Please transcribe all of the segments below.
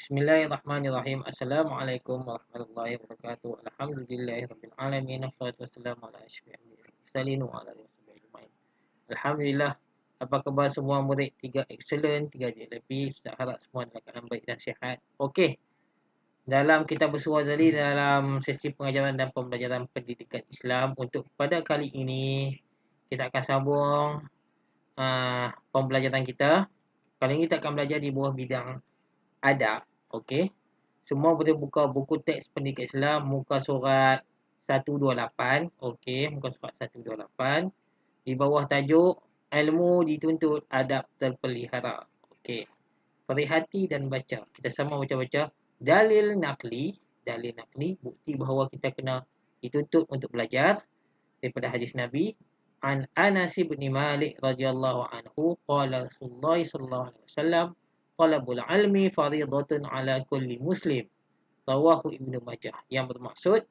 Bismillahirrahmanirrahim. Assalamualaikum warahmatullahi wabarakatuh. Alhamdulillahirabbil alamin. Wassalatu wassalamu ala asyrafil mursalin wa ala alihi ajmain. Alhamdulillah. Apa khabar semua murid 3 excellent, 3 JLP? Saya harap semua dalam keadaan baik dan sihat. Okey. Dalam kita bersua tadi dalam sesi pengajaran dan pembelajaran pendidikan Islam, untuk pada kali ini kita akan sambung pembelajaran kita. Kali ini kita akan belajar di bawah bidang adab. Okey. Semua boleh buka buku teks pendidikan Islam muka surat 128. Okey, muka surat 128. Di bawah tajuk ilmu dituntut, adab terpelihara. Okey. Perhati dan baca. Kita sama baca-baca. Dalil nakli, bukti bahawa kita kena dituntut untuk belajar daripada hadis Nabi. An Anas bin Malik radhiyallahu anhu qala Rasulullah sallallahu alaihi wasallam talabul ilmi fariidatun ala kulli muslim. Rawahu Ibnu Majah. Yang bermaksud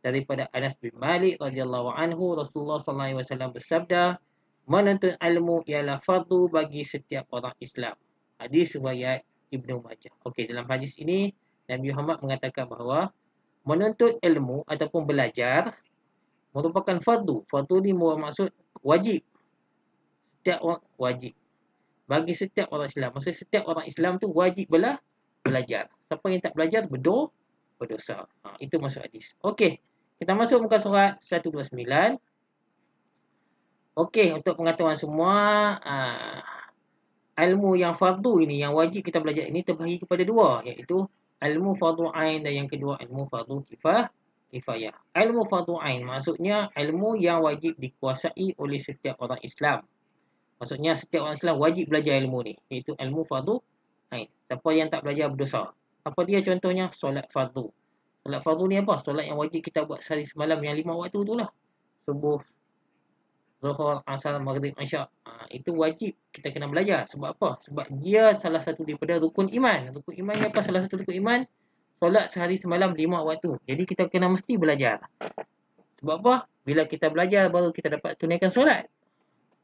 daripada Anas bin Malik radhiyallahu anhu, Rasulullah sallallahu alaihi wasallam bersabda, menuntut ilmu ialah fardu bagi setiap orang Islam. Hadis riwayat Ibnu Majah. Okey, dalam hadis ini Nabi Muhammad mengatakan bahawa menuntut ilmu ataupun belajar merupakan fardu. Fardu ni bermaksud wajib. Setiap orang wajib. Bagi setiap orang Islam. Maksud setiap orang Islam tu wajib belajar. Siapa yang tak belajar berdosa. Itu maksud hadis. Okey. Kita masuk muka surat 129. Okey, untuk pengetahuan semua, ilmu yang fardu ini, yang wajib kita belajar ini terbahagi kepada dua, iaitu ilmu fardu ain dan yang kedua ilmu fardu kifayah. Ilmu fardu ain maksudnya ilmu yang wajib dikuasai oleh setiap orang Islam. Maksudnya setiap orang Islam wajib belajar ilmu ni, iaitu ilmu fardu ain. Siapa yang tak belajar berdosa. Apa dia contohnya? Solat fardu. Solat fardu ni apa? Solat yang wajib kita buat sehari semalam, yang 5 waktu tu lah. Subuh, Zuhur, Asar, Maghrib, Isyak. Itu wajib kita kena belajar. Sebab apa? Sebab dia salah satu daripada rukun iman. Rukun iman ni apa? Salah satu rukun iman, solat sehari semalam 5 waktu. Jadi kita kena mesti belajar. Sebab apa? Bila kita belajar baru kita dapat tunaikan solat.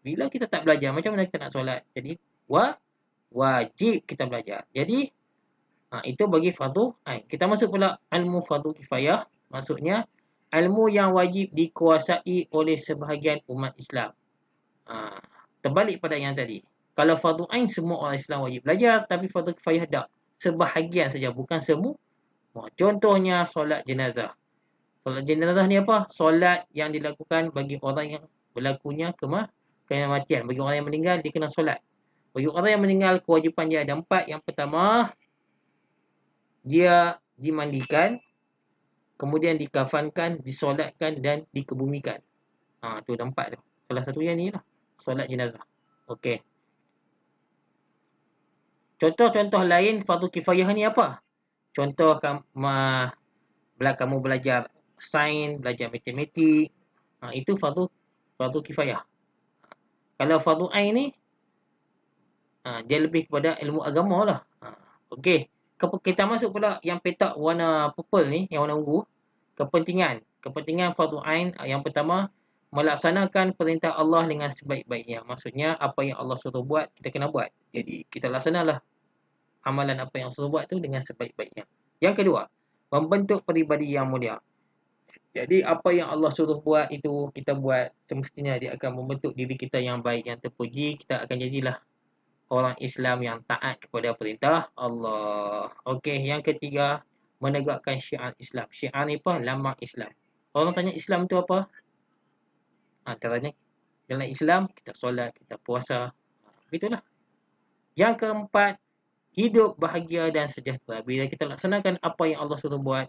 Bila kita tak belajar, macam mana kita nak solat? Jadi wajib kita belajar. Jadi itu bagi fardu ain. Kita masuk pula ilmu fardu kifayah. Maksudnya ilmu yang wajib dikuasai oleh sebahagian umat Islam. Terbalik pada yang tadi. Kalau fardu ain semua orang Islam wajib belajar, tapi fardu kifayah tak. Sebahagian saja, bukan semua. Contohnya solat jenazah. Solat jenazah ni apa? Solat yang dilakukan bagi orang yang berlakunya kematian. Bagi orang yang meninggal, dia kena solat. Bagi orang yang meninggal, kewajipan dia ada 4. Yang pertama, dia dimandikan, kemudian dikafankan, disolatkan dan dikebumikan. Tu ada 4 tu. Salah satunya ni lah, solat jenazah. Okey. Contoh-contoh lain fardu kifayah ni apa? Contoh kamu belajar sains, belajar matematik. Itu fardu kifayah. Kalau fardu ain ni, dia lebih kepada ilmu agama lah. Okey. Kita masuk pula yang petak warna purple ni, yang warna ungu. Kepentingan fardu ain. Yang pertama, melaksanakan perintah Allah dengan sebaik-baiknya. Maksudnya, apa yang Allah suruh buat, kita kena buat. Jadi, kita laksanalah amalan apa yang suruh buat tu dengan sebaik-baiknya. Yang kedua, membentuk peribadi yang mulia. Jadi apa yang Allah suruh buat itu kita buat, semestinya dia akan membentuk diri kita yang baik, yang terpuji. Kita akan jadilah orang Islam yang taat kepada perintah Allah. Okey, yang ketiga, menegakkan syiar Islam. Syiar ni apa? Lambang Islam. Orang tanya Islam tu apa? Antaranya dalam Islam kita solat, kita puasa. Begitulah. Yang keempat, hidup bahagia dan sejahtera. Bila kita laksanakan apa yang Allah suruh buat,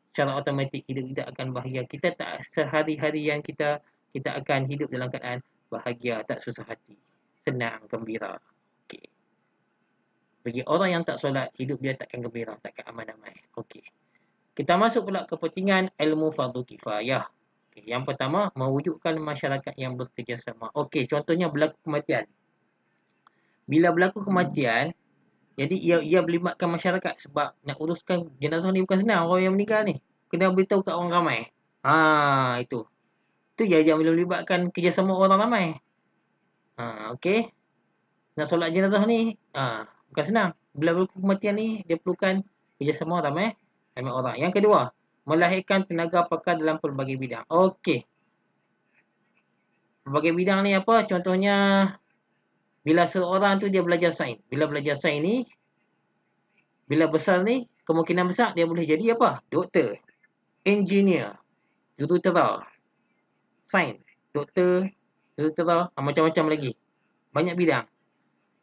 secara automatik hidup kita akan bahagia. Kita tak sehari-harian kita akan hidup dalam keadaan bahagia, tak susah hati, senang, gembira. Okey. Bagi orang yang tak solat, hidup dia takkan gembira, takkan aman-aman. Okey. Kita masuk pula kepentingan ilmu fardu kifayah. Okey, yang pertama, mewujudkan masyarakat yang bekerjasama. Okey, contohnya berlaku kematian. Bila berlaku kematian, jadi ia melibatkan masyarakat, sebab nak uruskan jenazah ni bukan senang. Orang yang meninggal ni kena beritahu kat orang ramai. Itu dia melibatkan kerjasama orang ramai. Okey. Nak solat jenazah ni bukan senang. Bila berlaku kematian ni, dia perlukan Kerjasama ramai orang. Yang kedua, melahirkan tenaga pakar dalam pelbagai bidang. Okey. Pelbagai bidang ni apa? Contohnya, bila seorang tu dia belajar sains. Bila belajar sains ni, bila besar ni, kemungkinan besar dia boleh jadi apa? Doktor, engineer, jurutera, sains, doktor, jurutera, macam-macam lagi. Banyak bidang.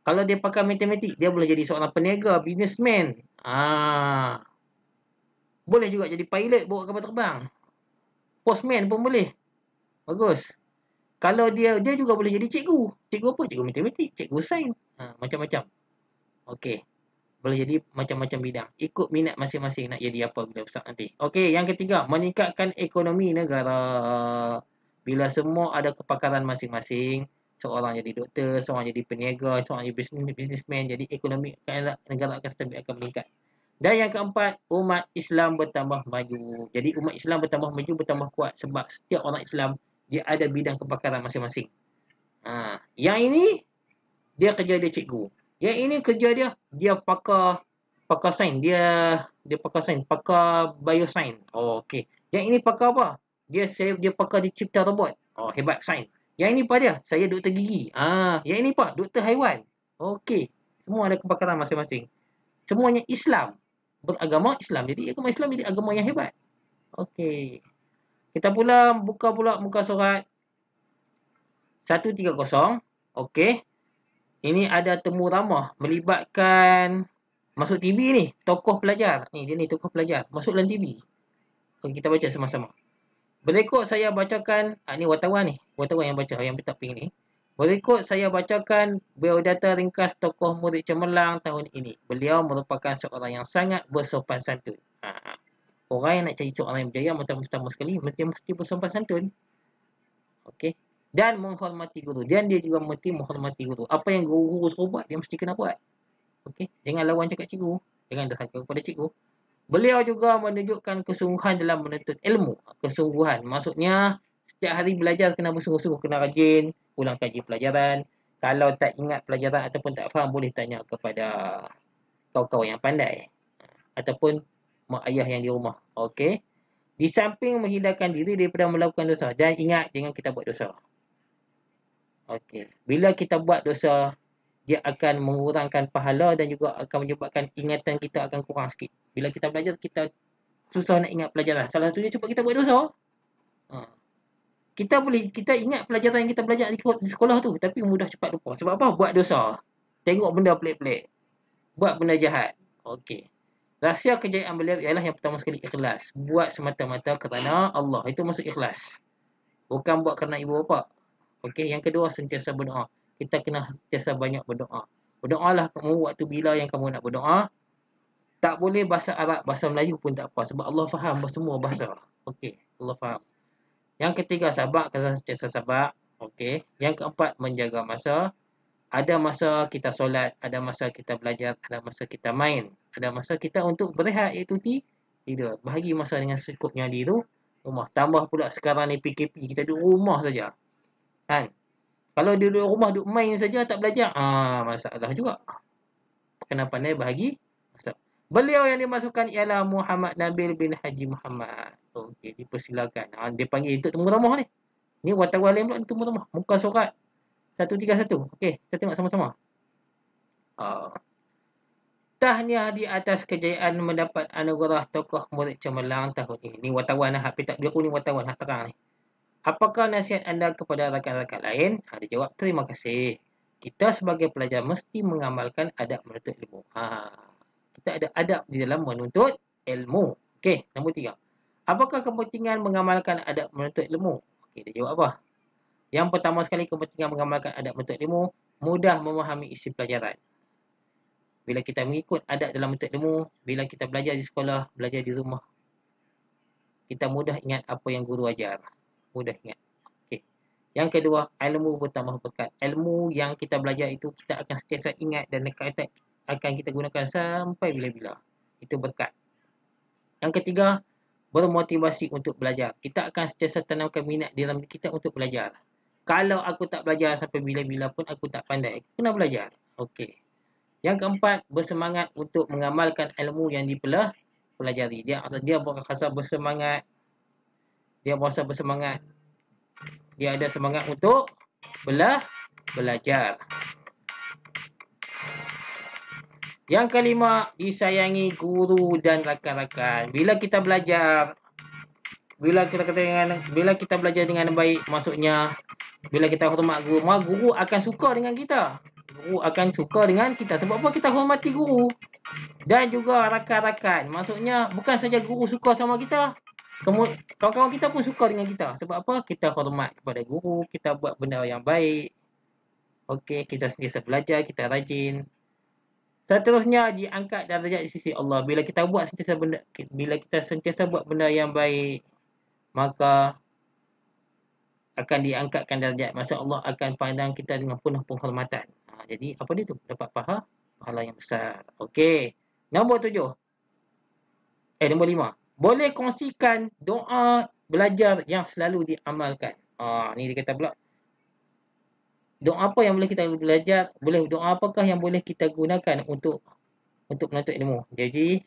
Kalau dia pakai matematik, dia boleh jadi seorang peniaga, businessman. Boleh juga jadi pilot, bawa kapal terbang. Postman pun boleh. Bagus. Kalau dia juga boleh jadi cikgu. Cikgu apa? Cikgu matematik, cikgu sains. Macam-macam. Okey. Boleh jadi macam-macam bidang. Ikut minat masing-masing nak jadi apa bila besar nanti. Okey, yang ketiga, meningkatkan ekonomi negara. Bila semua ada kepakaran masing-masing, seorang jadi doktor, seorang jadi peniaga, seorang jadi businessman, jadi ekonomi negara akan stabil, akan meningkat. Dan yang keempat, umat Islam bertambah maju. Jadi umat Islam bertambah maju, bertambah kuat sebab setiap orang Islam dia ada bidang kepakaran masing-masing. Yang ini dia kerja dia cikgu. Yang ini kerja dia pakar sains. Dia pakar sains, pakar biosains. Okey. Yang ini pakar apa? Dia pakar di cipta robot. Hebat sains. Yang ini apa dia? Saya doktor gigi. Yang ini apa? Doktor haiwan. Okey. Semua ada kepakaran masing-masing. Semuanya Islam. Beragama Islam. Jadi agama Islam jadi agama yang hebat. Okey. Kita buka pula muka surat 130. Okey. Ini ada temu ramah melibatkan masuk TV ni, tokoh pelajar. Dia ni tokoh pelajar. Masuk dalam TV. Okey, kita baca sama-sama. Berikut saya bacakan, ni wartawan ni. Wartawan yang baca, yang petak pink ni. Berikut saya bacakan biodata ringkas tokoh murid cemerlang tahun ini. Beliau merupakan seorang yang sangat bersopan santun. Orang yang nak cari seorang yang berjaya, pertama sekali, mesti bersopan santun. Okey. Dan menghormati guru. Dan dia juga mesti menghormati guru. Apa yang guru suruh buat, dia mesti kena buat. Okey. Jangan lawan cakap cikgu. Jangan derhaka kepada cikgu. Beliau juga menunjukkan kesungguhan dalam menuntut ilmu. Kesungguhan. Maksudnya, setiap hari belajar kena bersungguh-sungguh. Kena rajin. Ulang kaji pelajaran. Kalau tak ingat pelajaran ataupun tak faham, boleh tanya kepada kawan-kawan yang pandai. Ataupun mak ayah yang di rumah. Okey. Di samping menghindarkan diri daripada melakukan dosa. Dan ingat, jangan kita buat dosa. Okey. Bila kita buat dosa, dia akan mengurangkan pahala dan juga akan menyebabkan ingatan kita akan kurang sikit. Bila kita belajar, kita susah nak ingat pelajaran. Salah satunya sebab kita buat dosa. Kita ingat pelajaran yang kita belajar di sekolah tu, tapi mudah cepat lupa. Sebab apa? Buat dosa. Tengok benda pelik-pelik. Buat benda jahat. Okey. Rahsia kejayaan beliau ialah yang pertama sekali ikhlas. Buat semata-mata kerana Allah. Itu maksud ikhlas. Bukan buat kerana ibu bapa. Okey, yang kedua sentiasa berdoa. Kita kena sentiasa banyak berdoa. Berdoalah kamu waktu bila yang kamu nak berdoa. Tak boleh bahasa Arab, bahasa Melayu pun tak apa. Sebab Allah faham semua bahasa. Okey, Allah faham. Yang ketiga, sabar. Kena sentiasa sabar. Okey. Yang keempat, menjaga masa. Ada masa kita solat, ada masa kita belajar, ada masa kita main. Ada masa kita untuk berehat, iaitu tidur. Bahagi masa dengan secukupnya di rumah. Tambah pula sekarang ni PKP, kita duduk rumah saja. Kan? Kalau dia duduk rumah, duduk main saja, tak belajar, masalah juga. Kena pandai bahagi masa. Beliau yang dimasukkan ialah Muhammad Nabil bin Haji Muhammad. Okey, dipersilakan. Dia panggil untuk temu ramah ni. Ni wartawan lain pula temu ramah. Muka surat 131. Okey, kita tengok sama-sama. Tahniah di atas kejayaan mendapat anugerah tokoh murid cemerlang tahun ini. Ni wartawan lah. Petak biru ni wartawan nak terang ni. Apakah nasihat anda kepada rakan-rakan lain? Dia jawab, terima kasih. Kita sebagai pelajar mesti mengamalkan adab menuntut ilmu. Kita ada adab di dalam menuntut ilmu. Okey, nombor 3. Apakah kepentingan mengamalkan adab menuntut ilmu? Okey, dia jawab apa? Yang pertama sekali, kepentingan mengamalkan adab menuntut ilmu, mudah memahami isi pelajaran. Bila kita mengikut adab dalam menuntut ilmu, bila kita belajar di sekolah, belajar di rumah, kita mudah ingat apa yang guru ajar. Mudah ingat. Okay. Yang kedua, ilmu bertambah berkat. Ilmu yang kita belajar itu, kita akan sentiasa ingat dan akan kita gunakan sampai bila-bila. Itu berkat. Yang ketiga, bermotivasi untuk belajar. Kita akan sentiasa tanamkan minat dalam kita untuk belajar. Kalau aku tak belajar sampai bila-bila pun aku tak pandai, aku kena belajar. Okey. Yang keempat, bersemangat untuk mengamalkan ilmu yang dipelajari. Dia berasa bersemangat. Dia berasa bersemangat. Dia ada semangat untuk belajar. Yang kelima, disayangi guru dan rakan-rakan. Bila kita belajar dengan baik, maksudnya bila kita hormat guru, maka guru akan suka dengan kita. Guru akan suka dengan kita. Sebab apa? Kita hormati guru. Dan juga rakan-rakan. Maksudnya bukan saja guru suka sama kita, kawan-kawan kita pun suka dengan kita. Sebab apa? Kita hormat kepada guru, kita buat benda yang baik. Okey, kita sentiasa belajar, kita rajin. Seterusnya, diangkat darjat di sisi Allah. Bila kita sentiasa buat benda yang baik, maka akan diangkatkan darjat. Maksud Allah akan pandang kita dengan penuh penghormatan. Jadi apa dia tu? Dapat pahala yang besar. Okey. Nombor 5. Boleh kongsikan doa belajar yang selalu diamalkan. Ni dia kata pula. Doa apa yang boleh kita belajar? Doa apakah yang boleh kita gunakan untuk menuntut ilmu? Jadi,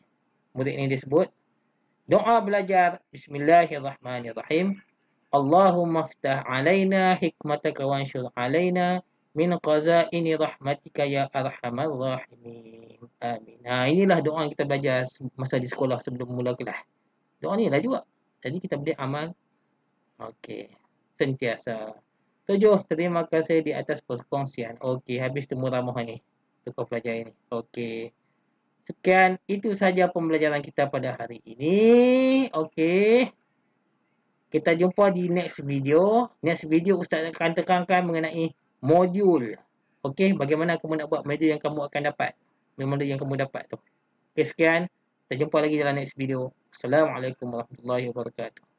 murid ini disebut doa belajar. Bismillahirrahmanirrahim. Allahumma ftah alaina hikmataka wansyur alaina min qazaini rahmatika ya arhamar rahimin. Amin. Inilah doa yang kita belajar masa di sekolah sebelum mula kelas. Doa ni lah juga. Jadi kita boleh amal. Okey. Sentiasa. 7. Terima kasih di atas perkongsian. Okey, habis temu ramah ni. Tukar pelajar ini. Okey. Sekian, itu saja pembelajaran kita pada hari ini. Okey. Kita jumpa di next video. Next video Ustaz akan tekankan mengenai modul. Okey, bagaimana kamu nak buat modul yang kamu akan dapat. Modul yang kamu dapat tu. Okey, sekian. Kita jumpa lagi dalam next video. Assalamualaikum warahmatullahi wabarakatuh.